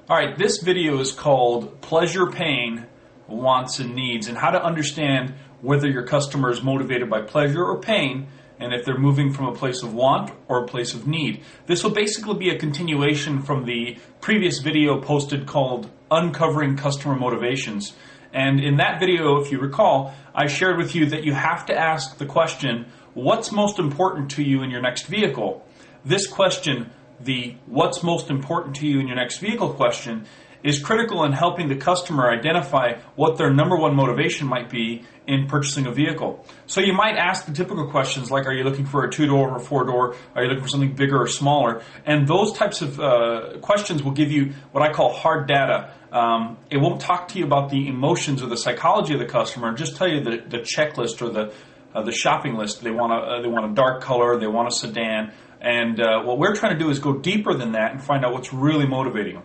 Alright, this video is called Pleasure, Pain, Wants and Needs, and how to understand whether your customer is motivated by pleasure or pain, and if they're moving from a place of want or a place of need. This will basically be a continuation from the previous video posted called Uncovering Customer Motivations. And in that video, if you recall, I shared with you that you have to ask the question, what's most important to you in your next vehicle? This question, the what's most important to you in your next vehicle question, is critical in helping the customer identify what their number one motivation might be in purchasing a vehicle. So you might ask the typical questions like, are you looking for a 2-door or a 4-door? Are you looking for something bigger or smaller? And those types of questions will give you what I call hard data. It won't talk to you about the emotions or the psychology of the customer, just tell you the checklist or the shopping list. They want a dark color, they want a sedan, and what we're trying to do is go deeper than that and find out what's really motivating them.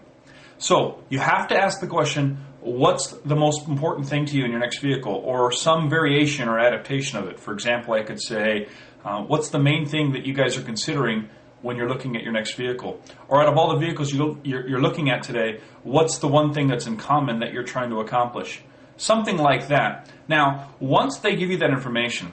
So you have to ask the question, what's the most important thing to you in your next vehicle, or some variation or adaptation of it. For example, I could say, what's the main thing that you guys are considering when you're looking at your next vehicle? Or out of all the vehicles you're looking at today, what's the one thing that's in common that you're trying to accomplish? Something like that. Now, once they give you that information,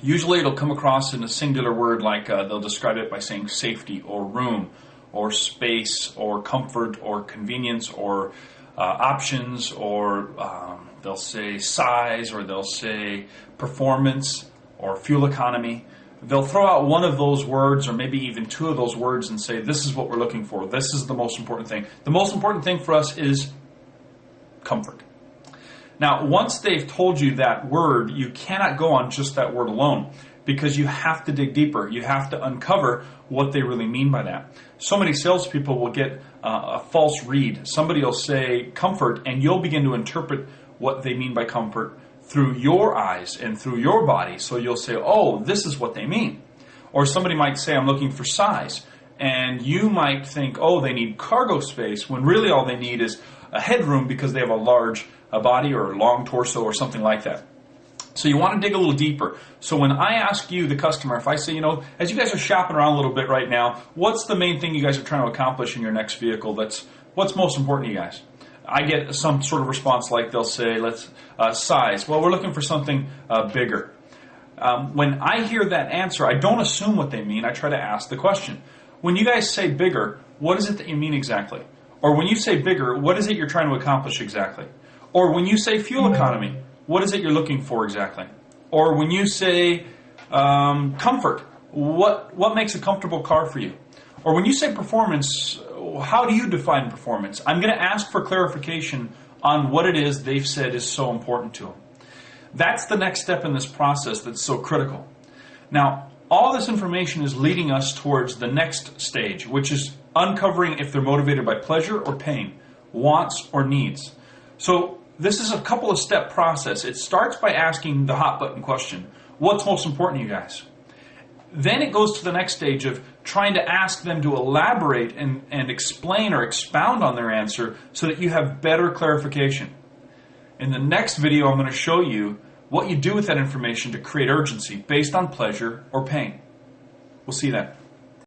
usually it'll come across in a singular word, like they'll describe it by saying safety or room or space or comfort or convenience or options, or they'll say size, or they'll say performance or fuel economy. They'll throw out one of those words or maybe even two of those words and say, this is what we're looking for. This is the most important thing. The most important thing for us is comfort. Now, once they've told you that word, you cannot go on just that word alone, because you have to dig deeper. You have to uncover what they really mean by that. So many salespeople will get a false read. Somebody will say comfort, and you'll begin to interpret what they mean by comfort through your eyes and through your body. So you'll say, oh, this is what they mean. Or somebody might say, I'm looking for size. And you might think, oh, they need cargo space, when really all they need is a headroom because they have a large body or a long torso or something like that. So you want to dig a little deeper. So when I ask you, the customer, if I say, as you guys are shopping around a little bit right now, what's the main thing you guys are trying to accomplish in your next vehicle? What's most important to you guys? I get some sort of response like they'll say, size. Well, we're looking for something bigger. When I hear that answer, I don't assume what they mean. I try to ask the question. When you guys say bigger, what is it that you mean exactly? Or when you say bigger, what is it you're trying to accomplish exactly? Or when you say fuel economy, what is it you're looking for exactly? Or when you say comfort, what makes a comfortable car for you? Or when you say performance, how do you define performance? I'm going to ask for clarification on what it is they've said is so important to them. That's the next step in this process that's so critical. Now, all this information is leading us towards the next stage, which is uncovering if they're motivated by pleasure or pain, wants or needs. So this is a couple of step process. It starts by asking the hot button question, what's most important to you guys? Then it goes to the next stage of trying to ask them to elaborate and explain or expound on their answer so that you have better clarification. In the next video, I'm going to show you what you do with that information to create urgency based on pleasure or pain. We'll see you then.